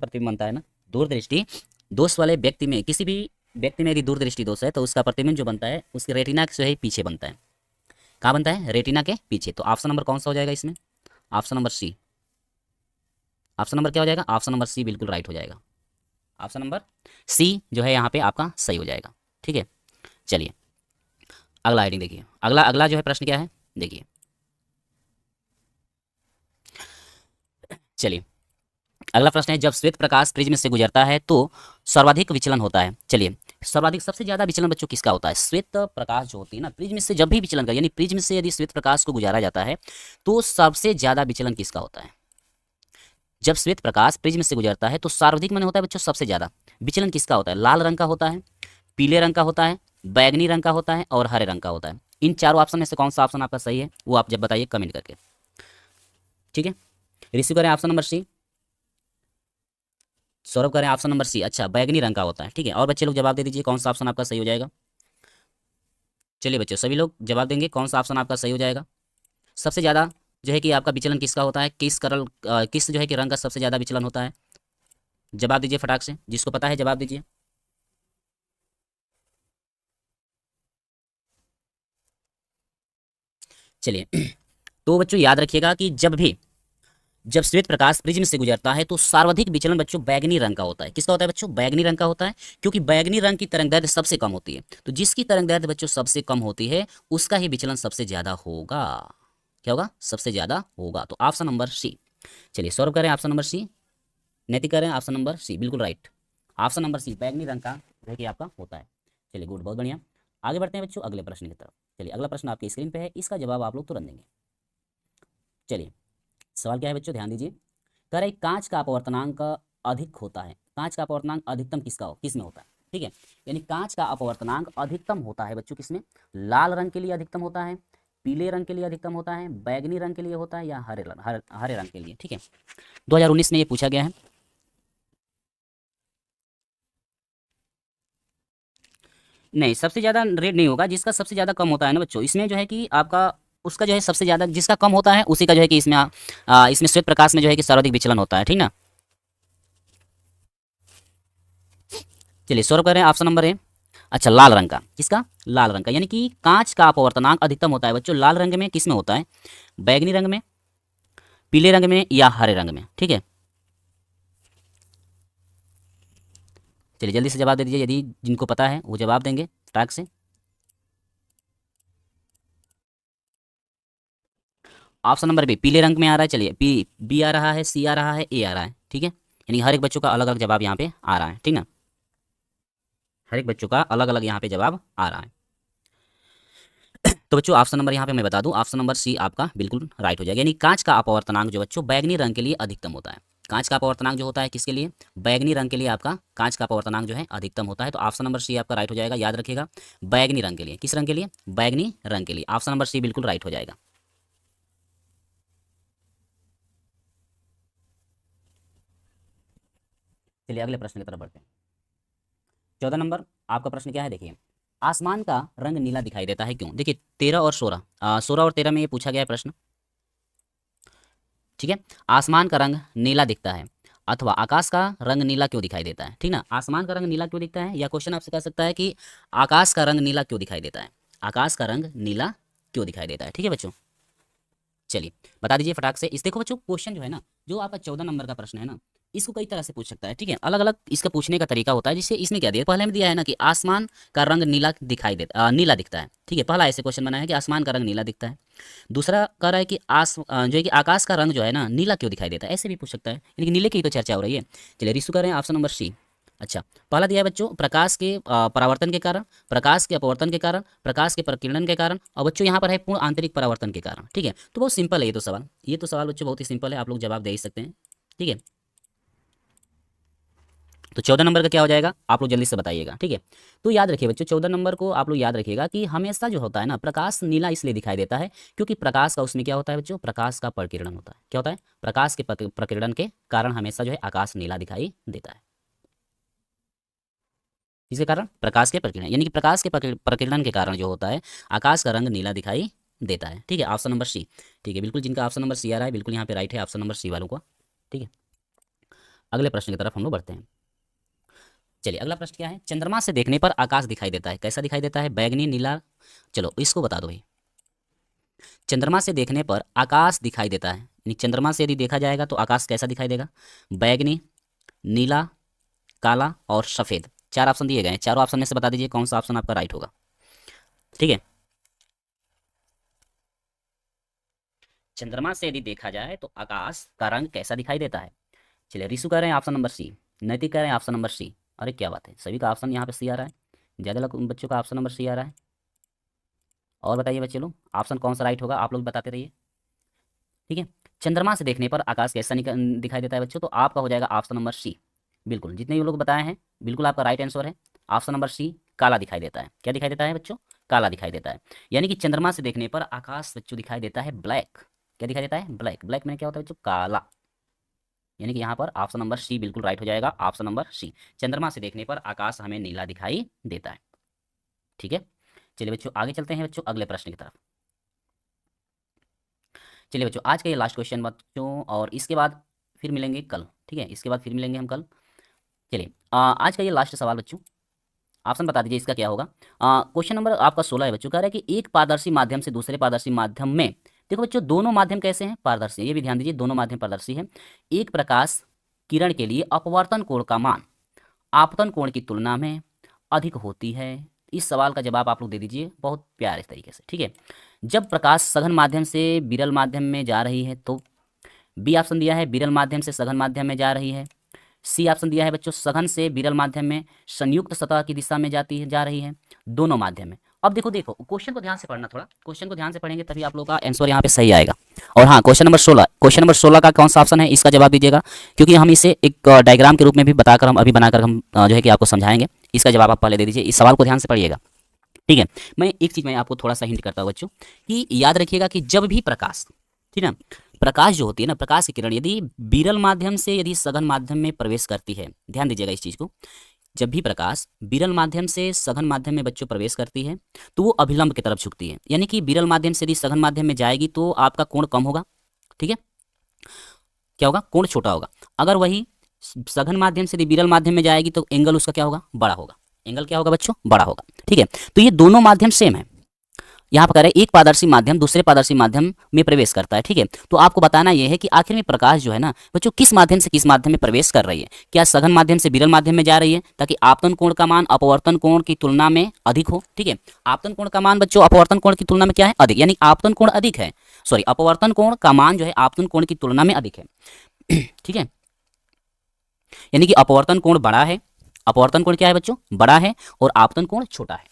प्रतिबिंब बनता है ना, दूरदृष्टि दोष वाले व्यक्ति में, किसी भी व्यक्ति में यदि दूरदृष्टि दोष है तो उसका प्रतिबिंब जो बनता है उसके रेटिना से ही पीछे बनता है। कहाँ बनता है? रेटिना के पीछे। तो ऑप्शन नंबर कौन सा हो जाएगा इसमें? Option number C. Option number क्या हो जाएगा? ऑप्शन नंबर सी बिल्कुल राइट हो जाएगा। ऑप्शन नंबर सी जो है यहाँ पे आपका सही हो जाएगा। ठीक है, चलिए अगला हेडिंग देखिए। अगला अगला जो है प्रश्न क्या है देखिए। चलिए अगला प्रश्न है, जब श्वेत प्रकाश प्रिज्म से गुजरता है तो सर्वाधिक विचलन होता है। चलिए सर्वाधिक सबसे ज्यादा विचलन बच्चों किसका होता है? श्वेत प्रकाश जो होती है ना, प्रिज्म से जब भी विचलन का, यानी प्रिज्म से यदि श्वेत प्रकाश को गुजारा जाता है तो सबसे ज्यादा विचलन किसका होता है? जब श्वेत प्रकाश प्रिज्म से गुजरता है तो सर्वाधिक माने होता है बच्चों सबसे ज्यादा विचलन किसका होता है? लाल रंग का होता है, पीले रंग का होता है, बैगनी रंग का होता है और हरे रंग का होता है। इन चारों ऑप्शन में से कौन सा ऑप्शन आपका सही है वो आप जब बताइए कमेंट करके। ठीक है, रिसीव करें ऑप्शन नंबर सी। सौरभ करें ऑप्शन नंबर सी। अच्छा, बैगनी रंग का होता है। ठीक है, और बच्चे लोग जवाब दे दीजिए कौन सा ऑप्शन आपका सही हो जाएगा। चलिए बच्चों सभी लोग जवाब देंगे कौन सा ऑप्शन आपका सही हो जाएगा। सबसे ज़्यादा जो है कि आपका विचलन किसका होता है? किस जो है कि रंग का सबसे ज़्यादा विचलन होता है? जवाब दीजिए फटाक से, जिसको पता है जवाब दीजिए। चलिए तो बच्चों याद रखिएगा कि जब श्वेत प्रकाश प्रिज्म से गुजरता है तो सर्वाधिक विचलन बच्चों बैगनी रंग का होता है। किसका होता है बच्चों? बैगनी रंग का होता है, क्योंकि बैगनी रंग की तरंगदैर्घ्य सबसे कम होती है। तो जिसकी तरंगदैर्घ्य बच्चों सबसे कम होती है उसका ही विचलन सबसे ज्यादा होगा। क्या होगा? सबसे ज्यादा होगा। तो ऑप्शन नंबर सी। चलिए सौरभ करें ऑप्शन नंबर सी, नैतिक करें ऑप्शन नंबर सी, बिल्कुल राइट। ऑप्शन नंबर सी बैगनी रंग का जो है कि आपका होता है। चलिए गुड, बहुत बढ़िया। आगे बढ़ते हैं बच्चों अगले प्रश्न की तरफ। चलिए अगला प्रश्न आपकी स्क्रीन पे है, इसका जवाब आप लोग तुरंत देंगे। चलिए सवाल क्या है बच्चों, ध्यान दीजिए। कह रहे कांच का अपवर्तनांक अधिक होता है। कांच का अपवर्तनांक अधिकतम किसमें होता है? ठीक है, यानी कांच का अपवर्तनांक अधिकतम होता है बच्चों किसमें? लाल रंग के लिए अधिकतम होता है, पीले रंग के लिए अधिकतम होता है, बैगनी रंग के लिए होता है या हरे रंग के लिए। ठीक है, 2019 में ये पूछा गया है। नहीं, सबसे ज्यादा रेड नहीं होगा, जिसका सबसे ज्यादा कम होता है ना बच्चों, इसमें जो है कि आपका उसका जो है सबसे ज्यादा जिसका कम होता है उसी का जो है कि इसमें श्वेत प्रकाश में जो है कि सर्वाधिक विचलन होता है। ठीक ना। चलिए सौरभ कह रहे हैं ऑप्शन नंबर ए। अच्छा, लाल रंग का। किसका? लाल रंग का, यानी कि कांच का अपवर्तनांक अधिकतम होता है बच्चों लाल रंग में। किस में होता है? बैगनी रंग में, पीले रंग में या हरे रंग में। ठीक है, चलिए जल्दी से जवाब दे दीजिए, यदि जिनको पता है वो जवाब देंगे फटाक से। ऑप्शन नंबर बी पीले रंग में आ रहा है। चलिए बी आ रहा है, सी आ रहा है, ए आ रहा है। ठीक है, यानी हर एक बच्चों का अलग अलग जवाब यहाँ पे आ रहा है। ठीक ना, हर एक बच्चों का अलग अलग यहाँ पे जवाब आ रहा है। तो बच्चों ऑप्शन नंबर यहाँ पे मैं बता दूं, ऑप्शन नंबर सी आपका बिल्कुल राइट हो जाएगा। यानी कांच का अपवर्तनांक जो बच्चों बैगनी रंग के लिए अधिकतम होता है। कांच का अपवर्तनांक जो होता है किसके लिए? बैगनी रंग के लिए आपका कांच का अपवर्तनांक जो है अधिकतम होता है। तो ऑप्शन नंबर सी आपका राइट हो जाएगा। याद रखिएगा, बैगनी रंग के लिए। किस रंग के लिए? बैगनी रंग के लिए। ऑप्शन नंबर सी बिल्कुल राइट हो जाएगा। चलिए अगले प्रश्न की तरफ बढ़ते हैं। 14 नंबर आपका प्रश्न क्या है देखिए। आसमान का रंग नीला दिखाई देता है क्यों? देखिए 13 और 16, 16 और 13 में ये पूछा गया है प्रश्न। ठीक है, आसमान का रंग नीला दिखता है अथवा आकाश का रंग नीला क्यों दिखाई देता है? ठीक ना, आसमान का रंग नीला क्यों दिखता है, या क्वेश्चन आपसे कह सकता है कि आकाश का रंग नीला क्यों दिखाई देता है? आकाश का रंग नीला क्यों दिखाई देता है? ठीक है बच्चों, चलिए बता दीजिए फटाक से। इस देखो बच्चों, क्वेश्चन जो है ना, जो आपका 14 नंबर का प्रश्न है ना, इसको कई तरह से पूछ सकता है। ठीक है, अलग अलग इसका पूछने का तरीका होता है। जिससे इसमें क्या दिया, पहले में दिया है ना कि आसमान का रंग नीला नीला दिखता है। ठीक है, पहला ऐसे क्वेश्चन बना है कि आसमान का रंग नीला दिखता है। दूसरा कह रहा है कि जो है कि आकाश का रंग जो है ना नीला क्यों दिखाई देता है, ऐसे भी पूछ सकता है। यानी कि नीले की ही तो चर्चा हो रही है। चलिए रिशु कर रहे हैं ऑप्शन नंबर सी। अच्छा, पहला दिया है बच्चों प्रकाश के परावर्तन के कारण, प्रकाश के अपवर्तन के कारण, प्रकाश के प्रकीर्णन के कारण, और बच्चों यहाँ पर है पूर्ण आंतरिक परावर्तन के कारण। ठीक है, तो बहुत सिंपल है ये तो सवाल बच्चों बहुत ही सिंपल है, आप लोग जवाब दे ही सकते हैं। ठीक है, तो 14 नंबर का क्या हो जाएगा आप लोग जल्दी से बताइएगा। ठीक है, तो याद रखिए बच्चों 14 नंबर को आप लोग याद रखिएगा कि हमेशा जो होता है ना, प्रकाश नीला इसलिए दिखाई देता है क्योंकि प्रकाश का उसमें क्या होता है बच्चों, प्रकाश का प्रकीर्णन होता है। क्या होता है? प्रकाश के प्रकीर्णन के कारण हमेशा जो है आकाश नीला दिखाई देता है। इसके कारण प्रकाश के प्रकीर्णन, यानी कि प्रकाश के प्रकीर्णन के कारण जो होता है आकाश का रंग नीला दिखाई देता है। ठीक है, ऑप्शन नंबर सी। ठीक है, बिल्कुल जिनका ऑप्शन नंबर सी आ रहा है बिल्कुल यहाँ पे राइट है ऑप्शन नंबर सी वालों को। ठीक है, अगले प्रश्न की तरफ हम लोग बढ़ते हैं। चलिए अगला प्रश्न क्या है, चंद्रमा से देखने पर आकाश दिखाई देता है, कैसा दिखाई देता है, बैगनी, नीला, चलो इसको बता दो भाई। चंद्रमा से देखने पर आकाश दिखाई देता है, यानी चंद्रमा से यदि देखा जाएगा तो आकाश कैसा दिखाई देगा, बैगनी, नीला, काला और सफेद। चार ऑप्शन दिए गए हैं, चारों ऑप्शन में से बता दीजिए कौन सा ऑप्शन आपका राइट होगा। ठीक है, चंद्रमा से यदि देखा जाए तो आकाश का रंग कैसा दिखाई देता है। चलिए रिशु कह रहे हैं ऑप्शन नंबर सी, नैतिक कह रहे हैं ऑप्शन नंबर सी। अरे क्या बात है, सभी का ऑप्शन यहाँ पे सी आ रहा है, ज़्यादा लोग बच्चों का ऑप्शन नंबर सी आ रहा है। और बताइए बच्चे लोग ऑप्शन कौन सा राइट होगा, आप लोग बताते रहिए। ठीक है, चंद्रमा से देखने पर आकाश कैसा दिखाई देता है बच्चों, तो आपका हो जाएगा ऑप्शन नंबर सी। बिल्कुल, जितने भी लोग बताए हैं बिल्कुल आपका राइट आंसर है। ऑप्शन नंबर सी, काला दिखाई देता है। क्या दिखाई देता है बच्चों, काला दिखाई देता है। यानी कि चंद्रमा से देखने पर आकाश बच्चों दिखाई देता है ब्लैक। क्या दिखाई देता है, ब्लैक। ब्लैक में क्या होता है बच्चों, काला। यानी कि यहाँ पर ऑप्शन नंबर सी बिल्कुल राइट हो जाएगा, ऑप्शन नंबर सी। चंद्रमा से देखने पर आकाश हमें नीला दिखाई देता है। ठीक है, चलिए बच्चों आगे चलते हैं बच्चों अगले प्रश्न की तरफ। चलिए बच्चों आज का ये लास्ट क्वेश्चन बच्चों, और इसके बाद फिर मिलेंगे कल। ठीक है, इसके बाद फिर मिलेंगे हम कल। चलिए आज का ये लास्ट सवाल बच्चों, ऑप्शन बता दीजिए इसका क्या होगा। क्वेश्चन नंबर आपका 16 है बच्चों, कह रहा है कि एक पारदर्शी माध्यम से दूसरे पारदर्शी माध्यम में, देखो बच्चों दोनों माध्यम कैसे हैं, पारदर्शी, ये भी ध्यान दीजिए, दोनों माध्यम पारदर्शी है। एक प्रकाश किरण के लिए अपवर्तन कोण का मान आपतन कोण की तुलना में अधिक होती है। इस सवाल का जवाब आप लोग दे दीजिए बहुत प्यारे तरीके से। ठीक है, जब प्रकाश सघन माध्यम से विरल माध्यम में जा रही है, तो बी ऑप्शन दिया है विरल माध्यम से सघन माध्यम में जा रही है। सी ऑप्शन दिया है बच्चों सघन से विरल माध्यम में संयुक्त सतह की दिशा में जाती है, जा रही है, दोनों माध्यम में। अब देखो देखो क्वेश्चन को ध्यान से पढ़ना, थोड़ा क्वेश्चन को ध्यान से पढ़ेंगे तभी आप लोग का आंसर यहाँ पे सही आएगा। और हाँ, क्वेश्चन नंबर 16 का कौन सा ऑप्शन है, इसका जवाब दीजिएगा, क्योंकि हम इसे एक डायग्राम के रूप में भी बताकर हम अभी बनाकर हम जो है कि आपको समझाएंगे। इसका जवाब आप पहले दे दीजिए, इस सवाल को ध्यान से पढ़िएगा। ठीक है, मैं एक चीज़ मैं आपको थोड़ा सा हिंट करता हूँ बच्चों, कि याद रखिएगा कि जब भी प्रकाश, ठीक है, प्रकाश जो होती है ना, प्रकाश की किरण यदि विरल माध्यम से यदि सघन माध्यम में प्रवेश करती है, ध्यान दीजिएगा इस चीज़ को, जब भी प्रकाश विरल माध्यम से सघन माध्यम में बच्चों प्रवेश करती है तो वो अभिलंब की तरफ झुकती है। यानी कि विरल माध्यम से यदि सघन माध्यम में जाएगी तो आपका कोण कम होगा। ठीक है, क्या होगा, कोण छोटा होगा। अगर वही सघन माध्यम से यदि विरल माध्यम में जाएगी तो एंगल उसका क्या होगा, बड़ा होगा। एंगल क्या होगा बच्चों, बड़ा होगा। ठीक है, तो ये दोनों माध्यम सेम है। यहाँ पर कह रहे हैं एक पारदर्शी माध्यम दूसरे पारदर्शी माध्यम में प्रवेश करता है। ठीक है, तो आपको बताना यह है कि आखिर में प्रकाश जो है ना बच्चों किस माध्यम से किस माध्यम में प्रवेश कर रही है। क्या सघन माध्यम से विरल माध्यम में जा रही है ताकि आपतन कोण का मान अपवर्तन कोण की तुलना में अधिक हो। ठीक है, आपतन कोण का मान बच्चों अपवर्तन कोण की तुलना में क्या है, अधिक, यानी आपतन कोण अधिक है, सॉरी अपवर्तन कोण का मान जो है आपतन कोण की तुलना में अधिक है। ठीक है, यानी कि अपवर्तन कोण बड़ा है, अपवर्तन कोण क्या है बच्चों, बड़ा है, और आपतन कोण छोटा है।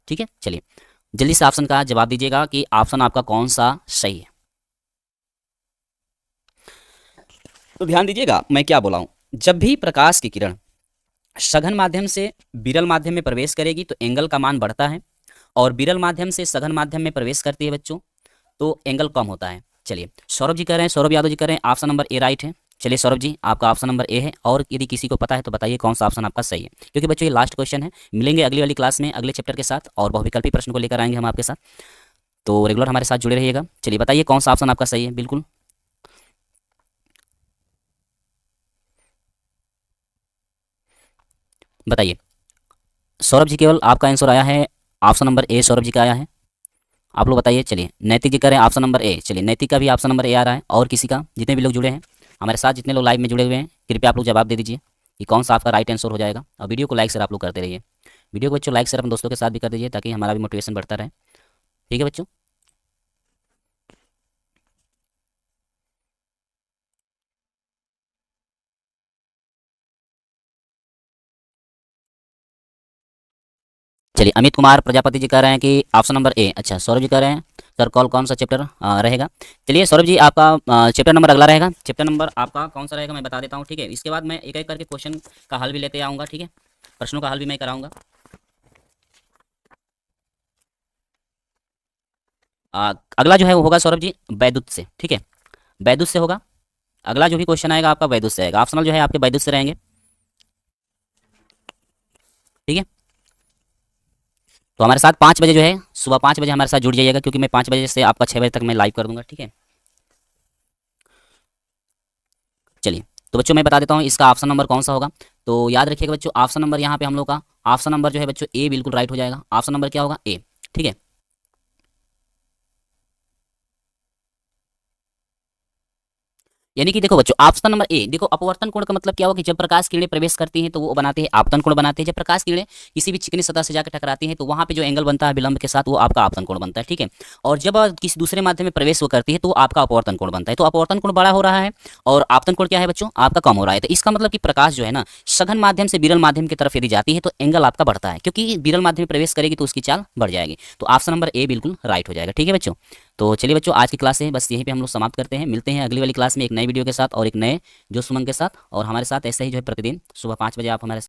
ठीक है, चलिए जल्दी से ऑप्शन का जवाब दीजिएगा कि ऑप्शन आपका कौन सा सही है। तो ध्यान दीजिएगा मैं क्या बोला हूं, जब भी प्रकाश की किरण सघन माध्यम से विरल माध्यम में प्रवेश करेगी तो एंगल का मान बढ़ता है, और विरल माध्यम से सघन माध्यम में प्रवेश करती है बच्चों तो एंगल कम होता है। चलिए सौरभ जी कह रहे हैं, सौरभ यादव जी कह रहे हैं ऑप्शन नंबर ए राइट है। चलिए सौरभ जी आपका ऑप्शन नंबर ए है, और यदि किसी को पता है तो बताइए कौन सा ऑप्शन आपका सही है, क्योंकि बच्चों ये लास्ट क्वेश्चन है। मिलेंगे अगली वाली क्लास में अगले चैप्टर के साथ, और बहुविकल्पी प्रश्न को लेकर आएंगे हम आपके साथ, तो रेगुलर हमारे साथ जुड़े रहिएगा। चलिए बताइए कौन सा ऑप्शन आपका सही है, बिल्कुल बताइए। सौरभ जी केवल आपका आंसर आया है option number A, Saurabh ji का आया है, आप लोग बताइए। चलिए नैतिक जी करें ऑप्शन नंबर ए, चलिए नैतिक का भी ऑप्शन नंबर ए आ रहा है। और किसी का, जितने भी लोग जुड़े हैं हमारे साथ, जितने लोग लाइव में जुड़े हुए हैं, कृपया आप लोग जवाब दे दीजिए कि कौन सा आपका राइट आंसर हो जाएगा। और वीडियो को लाइक शेयर आप लोग करते रहिए, वीडियो को बच्चों लाइक शेयर अपने दोस्तों के साथ भी कर दीजिए ताकि हमारा भी मोटिवेशन बढ़ता रहे। ठीक है बच्चों, चलिए अमित कुमार प्रजापति जी कह रहे हैं कि ऑप्शन नंबर ए। अच्छा सौरभ जी कह रहे हैं सर कौन सा चैप्टर रहेगा। चलिए सौरभ जी आपका चैप्टर नंबर अगला रहेगा, चैप्टर नंबर आपका कौन सा रहेगा मैं बता देता हूँ। ठीक है, इसके बाद मैं एक एक करके क्वेश्चन का हल भी लेते आऊँगा। ठीक है, प्रश्नों का हल भी मैं कराऊंगा। अगला जो है वो होगा सौरभ जी वैद्युत से। ठीक है, वैद्युत से होगा अगला जो भी क्वेश्चन आएगा आपका, वैद्युत से आएगा। ऑप्शनल जो है आपके वैद्युत से रहेंगे। ठीक है, तो हमारे साथ 5 बजे जो है, सुबह 5 बजे हमारे साथ जुड़ जाइएगा, क्योंकि मैं 5 बजे से आपका 6 बजे तक मैं लाइव कर दूंगा। ठीक है, चलिए तो बच्चों मैं बता देता हूँ इसका ऑप्शन नंबर कौन सा होगा। तो याद रखिएगा बच्चों, ऑप्शन नंबर यहाँ पे हम लोग का ऑप्शन नंबर जो है बच्चों ए बिल्कुल राइट हो जाएगा। ऑप्शन नंबर क्या होगा? ए। ठीक है। यानी कि देखो बच्चों, ऑप्शन नंबर ए, देखो अपवर्तन कोण का मतलब क्या होगा कि जब प्रकाश किरणें प्रवेश करती हैं तो वो बनाते हैं आपतन कोण बनाते हैं। जब प्रकाश किरणें किसी भी चिकनी सतह से जाकर टकराती हैं तो वहां पे जो एंगल बनता है विलंब के साथ, वो आपका आपतन कोण बनता है। ठीक है। और जब किसी दूसरे माध्यम में प्रवेश वो करती है तो वो आपका अपवर्तन कोण बनता है। तो अपवर्तन कोण बड़ा हो रहा है और आपतन कोण क्या है बच्चों? आपका कम हो रहा है। तो इसका मतलब कि प्रकाश जो है ना, सघन माध्यम से विरल माध्यम की तरफ यदि जाती है तो एंगल आपका बढ़ता है, क्योंकि विरल माध्यम में प्रवेश करेगी तो उसकी चाल बढ़ जाएगी। तो ऑप्शन नंबर ए बिल्कुल राइट हो जाएगा। ठीक है बच्चों। तो चलिए बच्चों, आज की क्लास है बस यहीं पे हम लोग समाप्त करते हैं। मिलते हैं अगली वाली क्लास में एक नई वीडियो के साथ और एक नए जो सुमन के साथ, और हमारे साथ ऐसे ही जो है प्रतिदिन सुबह 5 बजे आप हमारे